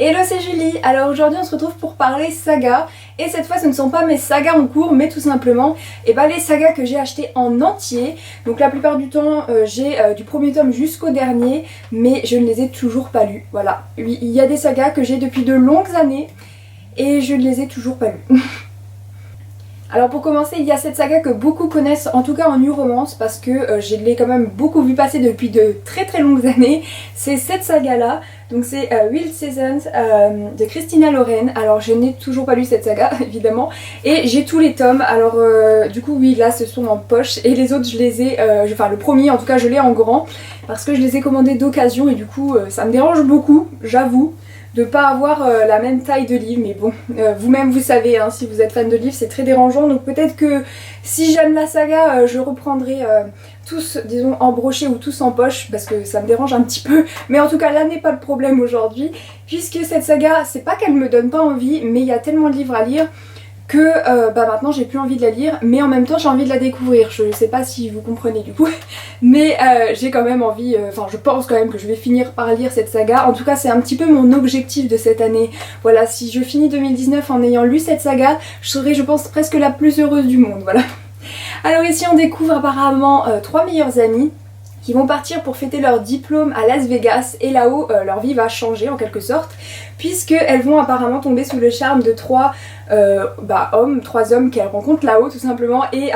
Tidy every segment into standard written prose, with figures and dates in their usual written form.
Hello, c'est Julie. Alors aujourd'hui on se retrouve pour parler saga et cette fois ce ne sont pas mes sagas en cours mais tout simplement les sagas que j'ai achetés en entier. Donc la plupart du temps j'ai du premier tome jusqu'au dernier mais je ne les ai toujours pas lus. Voilà, oui, il y a des sagas que j'ai depuis de longues années et je ne les ai toujours pas lus. Alors pour commencer, il y a cette saga que beaucoup connaissent, en tout cas en New Romance, parce que je l'ai quand même beaucoup vu passer depuis de très longues années. C'est cette saga là, donc c'est Wild Seasons de Christina Lauren. Alors je n'ai toujours pas lu cette saga évidemment, et j'ai tous les tomes. Alors du coup oui, là ce sont en poche, et les autres je les ai, enfin le premier en tout cas je l'ai en grand, parce que je les ai commandés d'occasion, et du coup ça me dérange beaucoup, j'avoue, de pas avoir la même taille de livre, mais bon, vous-même vous savez, hein, si vous êtes fan de livres, c'est très dérangeant, donc peut-être que si j'aime la saga, je reprendrai tous, disons, en brochet ou tous en poche, parce que ça me dérange un petit peu, mais en tout cas là n'est pas le problème aujourd'hui, puisque cette saga, c'est pas qu'elle me donne pas envie, mais il y a tellement de livres à lire, que maintenant j'ai plus envie de la lire, mais en même temps j'ai envie de la découvrir. Je sais pas si vous comprenez du coup, mais j'ai quand même envie, enfin je pense quand même que je vais finir par lire cette saga. En tout cas c'est un petit peu mon objectif de cette année. Voilà, si je finis 2019 en ayant lu cette saga, je serai je pense presque la plus heureuse du monde, voilà. Alors ici on découvre apparemment trois meilleures amies qui vont partir pour fêter leur diplôme à Las Vegas, et là-haut leur vie va changer en quelque sorte, puisqu'elles vont apparemment tomber sous le charme de trois hommes qu'elles rencontrent là-haut tout simplement, et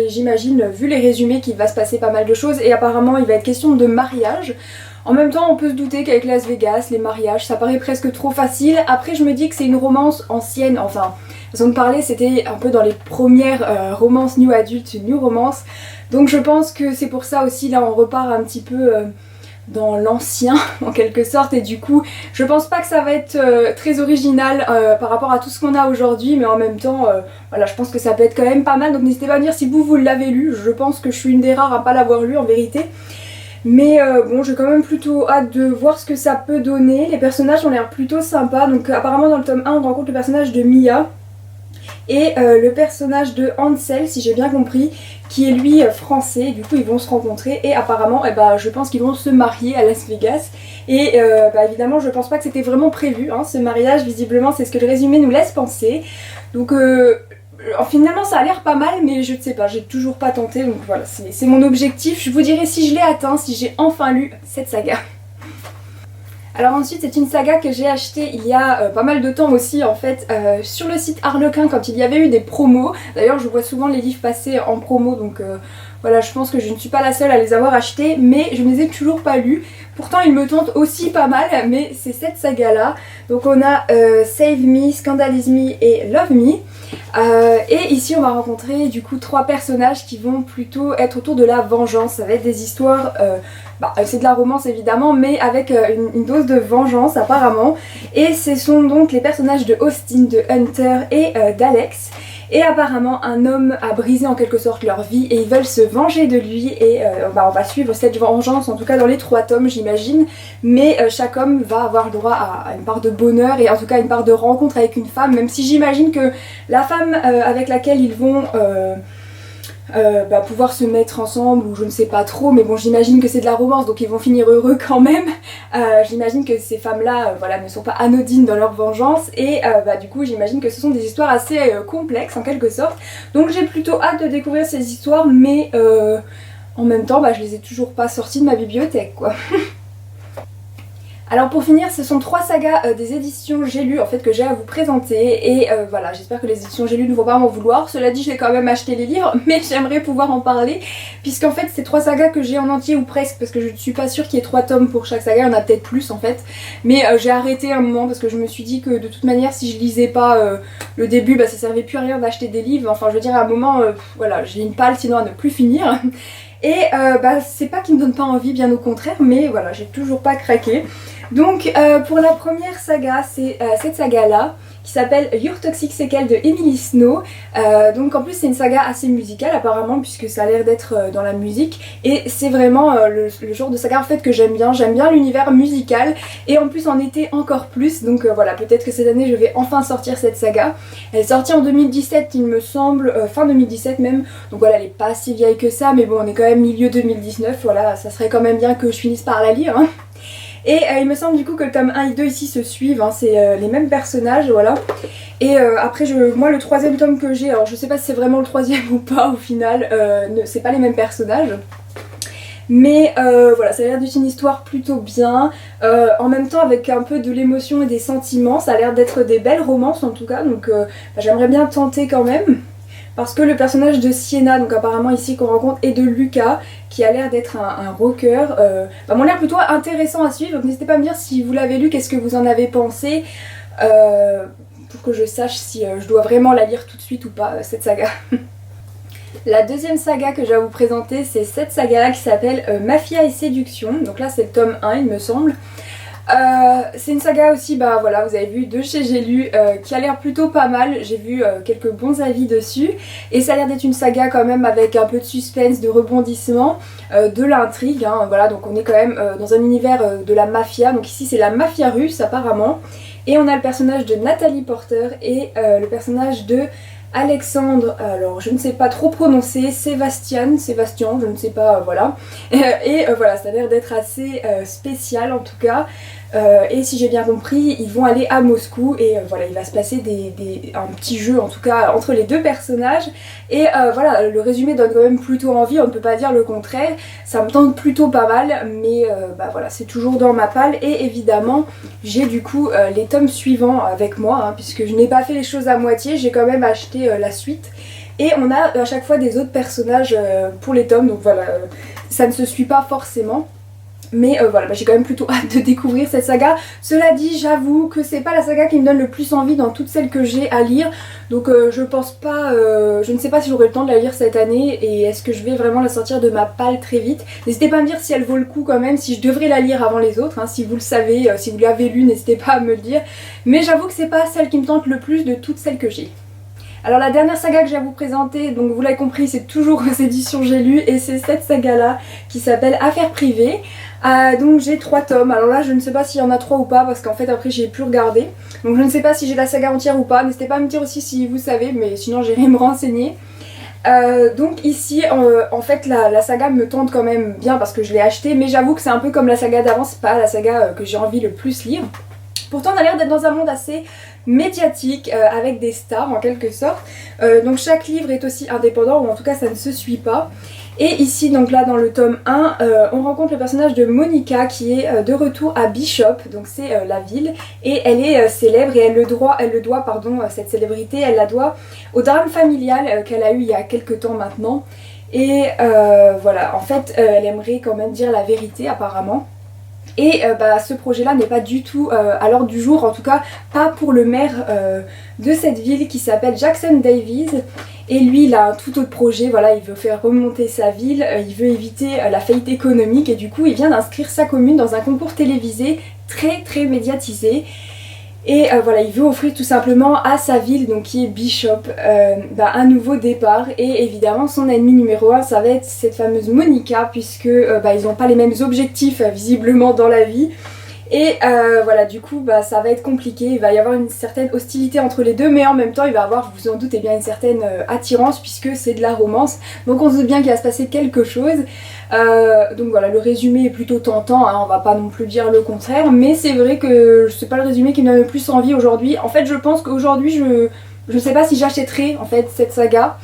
j'imagine, vu les résumés, qu'il va se passer pas mal de choses, et apparemment il va être question de mariage. En même temps on peut se douter qu'avec Las Vegas, les mariages ça paraît presque trop facile. Après je me dis que c'est une romance ancienne, enfin façon de parler, c'était un peu dans les premières romances new adult, new romance. Donc je pense que c'est pour ça aussi, là on repart un petit peu dans l'ancien en quelque sorte, et du coup je pense pas que ça va être très original par rapport à tout ce qu'on a aujourd'hui, mais en même temps voilà, je pense que ça peut être quand même pas mal, donc n'hésitez pas à me dire si vous l'avez lu. Je pense que je suis une des rares à pas l'avoir lu en vérité. Mais bon, j'ai quand même plutôt hâte de voir ce que ça peut donner. Les personnages ont l'air plutôt sympas, donc apparemment dans le tome 1 on rencontre le personnage de Mia et le personnage de Ansel, si j'ai bien compris, qui est lui français. Du coup ils vont se rencontrer et apparemment je pense qu'ils vont se marier à Las Vegas, et évidemment je pense pas que c'était vraiment prévu hein, ce mariage. Visiblement c'est ce que le résumé nous laisse penser, donc finalement ça a l'air pas mal, mais je ne sais pas, j'ai toujours pas tenté, donc voilà, c'est mon objectif. Je vous dirai si je l'ai atteint, si j'ai enfin lu cette saga. Alors ensuite c'est une saga que j'ai achetée il y a pas mal de temps aussi en fait, sur le site Harlequin quand il y avait eu des promos. D'ailleurs je vois souvent les livres passer en promo, donc voilà, je pense que je ne suis pas la seule à les avoir achetés, mais je ne les ai toujours pas lus. Pourtant ils me tentent aussi pas mal, mais c'est cette saga là. Donc on a Save Me, Scandalize Me et Love Me. Et ici on va rencontrer du coup trois personnages qui vont plutôt être autour de la vengeance. Ça va être des histoires, c'est de la romance évidemment, mais avec une dose de vengeance apparemment. Et ce sont donc les personnages de Austin, de Hunter et d'Alex. Et apparemment un homme a brisé en quelque sorte leur vie et ils veulent se venger de lui, et on va suivre cette vengeance, en tout cas dans les trois tomes j'imagine, mais chaque homme va avoir le droit à une part de bonheur, et en tout cas une part de rencontre avec une femme, même si j'imagine que la femme avec laquelle ils vont pouvoir se mettre ensemble, ou je ne sais pas trop, mais bon j'imagine que c'est de la romance donc ils vont finir heureux quand même. J'imagine que ces femmes là ne sont pas anodines dans leur vengeance, et du coup j'imagine que ce sont des histoires assez complexes en quelque sorte, donc j'ai plutôt hâte de découvrir ces histoires, mais en même temps je les ai toujours pas sorties de ma bibliothèque quoi. Alors pour finir, ce sont trois sagas des éditions J'ai lu en fait que j'ai à vous présenter, et voilà, j'espère que les éditions J'ai lu ne vont pas m'en vouloir. Cela dit, j'ai quand même acheté les livres, mais j'aimerais pouvoir en parler, puisqu'en fait c'est trois sagas que j'ai en entier, ou presque, parce que je ne suis pas sûre qu'il y ait 3 tomes pour chaque saga, il y en a peut-être plus en fait, mais j'ai arrêté un moment parce que je me suis dit que de toute manière si je lisais pas le début, ça servait plus à rien d'acheter des livres. Enfin je veux dire, à un moment voilà, j'ai une palle sinon à ne plus finir. Et c'est pas qu'il me donne pas envie, bien au contraire, mais voilà, j'ai toujours pas craqué. Donc pour la première saga, c'est cette saga là qui s'appelle Your Toxic Sequel de Emily Snow. Donc en plus c'est une saga assez musicale apparemment, puisque ça a l'air d'être dans la musique, et c'est vraiment le genre de saga en fait que j'aime bien l'univers musical, et en plus en été encore plus, donc voilà, peut-être que cette année je vais enfin sortir cette saga. Elle est sortie en 2017 il me semble, fin 2017 même, donc voilà, elle est pas si vieille que ça, mais bon on est quand même milieu 2019, voilà, ça serait quand même bien que je finisse par la lire hein. Et il me semble du coup que le tome 1 et 2 ici se suivent, hein, c'est les mêmes personnages, voilà. Et après moi le troisième tome que j'ai, alors je sais pas si c'est vraiment le troisième ou pas au final, c'est pas les mêmes personnages. Mais voilà, ça a l'air d'être une histoire plutôt bien, en même temps avec un peu de l'émotion et des sentiments, ça a l'air d'être des belles romances en tout cas, donc j'aimerais bien tenter quand même. Parce que le personnage de Sienna, donc apparemment ici qu'on rencontre, et de Lucas, qui a l'air d'être un rocker, m'ont l'air plutôt intéressant à suivre. Donc n'hésitez pas à me dire si vous l'avez lu, qu'est-ce que vous en avez pensé, pour que je sache si je dois vraiment la lire tout de suite ou pas, cette saga. La deuxième saga que je vais vous présenter, c'est cette saga-là qui s'appelle Mafia et Séduction. Donc là c'est le tome 1 il me semble. C'est une saga aussi, bah voilà, vous avez vu, de chez J'ai lu, qui a l'air plutôt pas mal. J'ai vu quelques bons avis dessus. Et ça a l'air d'être une saga quand même avec un peu de suspense, de rebondissement, de l'intrigue. Hein, voilà, donc on est quand même dans un univers de la mafia. Donc ici c'est la mafia russe apparemment. Et on a le personnage de Natalie Porter et le personnage de Alexandre, alors je ne sais pas trop prononcer, Sébastien, je ne sais pas, voilà. Et voilà, ça a l'air d'être assez spécial en tout cas. Et si j'ai bien compris, ils vont aller à Moscou et voilà, il va se passer un petit jeu en tout cas entre les deux personnages. Et voilà, le résumé donne quand même plutôt envie, on ne peut pas dire le contraire. Ça me tente plutôt pas mal, mais bah voilà, c'est toujours dans ma palle. Et évidemment, j'ai du coup les tomes suivants avec moi, hein, puisque je n'ai pas fait les choses à moitié, j'ai quand même acheté la suite. Et on a à chaque fois des autres personnages pour les tomes, donc voilà, ça ne se suit pas forcément. Mais voilà, j'ai quand même plutôt hâte de découvrir cette saga. Cela dit, j'avoue que c'est pas la saga qui me donne le plus envie dans toutes celles que j'ai à lire. Donc je pense pas, je ne sais pas si j'aurai le temps de la lire cette année et est-ce que je vais vraiment la sortir de ma palle très vite. N'hésitez pas à me dire si elle vaut le coup quand même, si je devrais la lire avant les autres, hein, si vous le savez, si vous l'avez lu, n'hésitez pas à me le dire. Mais j'avoue que c'est pas celle qui me tente le plus de toutes celles que j'ai. Alors la dernière saga que j'ai à vous présenter, donc vous l'avez compris, c'est toujours aux éditions J'ai lu et c'est cette saga là qui s'appelle Affaires privées. Donc j'ai 3 tomes, alors là je ne sais pas s'il y en a 3 ou pas parce qu'en fait après j'ai plus regardé. Donc je ne sais pas si j'ai la saga entière ou pas, n'hésitez pas à me dire aussi si vous savez, mais sinon j'irai me renseigner. Donc ici en fait la saga me tente quand même bien parce que je l'ai acheté, mais j'avoue que c'est un peu comme la saga d'avant, c'est pas la saga que j'ai envie le plus lire. Pourtant on a l'air d'être dans un monde assez médiatique avec des stars en quelque sorte. Donc chaque livre est aussi indépendant ou en tout cas ça ne se suit pas. Et ici donc là dans le tome 1 on rencontre le personnage de Monica qui est de retour à Bishop, donc c'est la ville, et elle est célèbre et cette célébrité elle la doit au drame familial qu'elle a eu il y a quelques temps maintenant. Et voilà, en fait elle aimerait quand même dire la vérité apparemment. Et ce projet là n'est pas du tout à l'ordre du jour, en tout cas pas pour le maire de cette ville qui s'appelle Jackson Davies. Et lui il a un tout autre projet, voilà, il veut faire remonter sa ville, il veut éviter la faillite économique et du coup il vient d'inscrire sa commune dans un concours télévisé très médiatisé. Et voilà, il veut offrir tout simplement à sa ville, donc qui est Bishop, un nouveau départ. Et évidemment son ennemi numéro 1 ça va être cette fameuse Monica, puisque ils n'ont pas les mêmes objectifs visiblement dans la vie. Et voilà, du coup ça va être compliqué, il va y avoir une certaine hostilité entre les deux, mais en même temps il va y avoir, vous vous en doutez bien, une certaine attirance puisque c'est de la romance. Donc on se doute bien qu'il va se passer quelque chose. Donc voilà, le résumé est plutôt tentant, hein, on va pas non plus dire le contraire, mais c'est vrai que c'est pas le résumé qui me donne le plus envie aujourd'hui. En fait je pense qu'aujourd'hui je sais pas si j'achèterai en fait cette saga.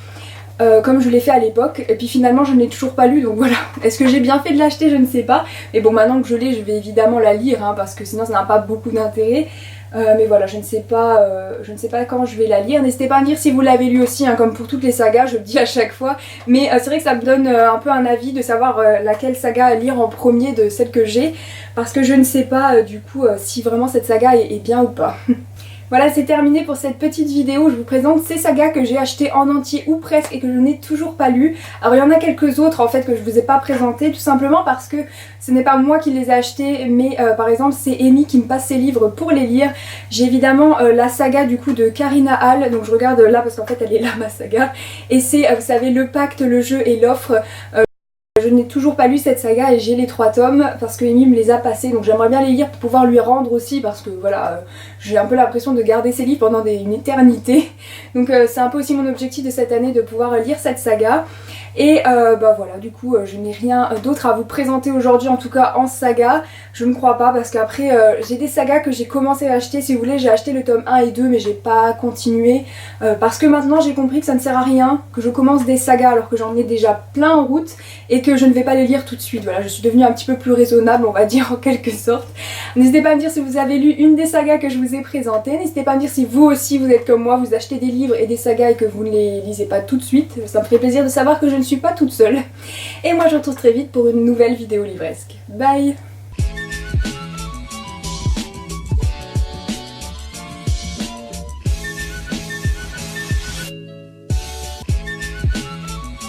Comme je l'ai fait à l'époque, et puis finalement je ne l'ai toujours pas lu, donc voilà. Est-ce que j'ai bien fait de l'acheter? Je ne sais pas, mais bon, maintenant que je l'ai, je vais évidemment la lire, hein, parce que sinon ça n'a pas beaucoup d'intérêt. Mais voilà, je ne sais pas quand je vais la lire. N'hésitez pas à me dire si vous l'avez lu aussi, hein, comme pour toutes les sagas, je le dis à chaque fois. Mais c'est vrai que ça me donne un peu un avis de savoir laquelle saga à lire en premier de celle que j'ai, parce que je ne sais pas du coup si vraiment cette saga est bien ou pas. Voilà, c'est terminé pour cette petite vidéo où je vous présente ces sagas que j'ai achetées en entier ou presque et que je n'ai toujours pas lues. Alors il y en a quelques autres en fait que je vous ai pas présentées tout simplement parce que ce n'est pas moi qui les ai achetées, mais par exemple c'est Amy qui me passe ses livres pour les lire. J'ai évidemment la saga du coup de Karina Hall, donc je regarde là parce qu'en fait elle est là ma saga, et c'est vous savez le pacte, le jeu et l'offre. Je n'ai toujours pas lu cette saga et j'ai les 3 tomes parce que Amy me les a passés, donc j'aimerais bien les lire pour pouvoir lui rendre aussi parce que voilà, j'ai un peu l'impression de garder ces livres pendant une éternité. Donc c'est un peu aussi mon objectif de cette année, de pouvoir lire cette saga. Et bah voilà, du coup je n'ai rien d'autre à vous présenter aujourd'hui, en tout cas en saga. Je ne crois pas, parce qu'après j'ai des sagas que j'ai commencé à acheter. Si vous voulez, j'ai acheté le tome 1 et 2 mais j'ai pas continué parce que maintenant j'ai compris que ça ne sert à rien que je commence des sagas alors que j'en ai déjà plein en route et que je ne vais pas les lire tout de suite. Voilà, je suis devenue un petit peu plus raisonnable, on va dire, en quelque sorte. N'hésitez pas à me dire si vous avez lu une des sagas que je vous ai présentées. N'hésitez pas à me dire si vous aussi vous êtes comme moi, vous achetez des livres et des sagas et que vous ne les lisez pas tout de suite. Ça me ferait plaisir de savoir que je ne suis pas toute seule. Et moi je vous retrouve très vite pour une nouvelle vidéo livresque. Bye!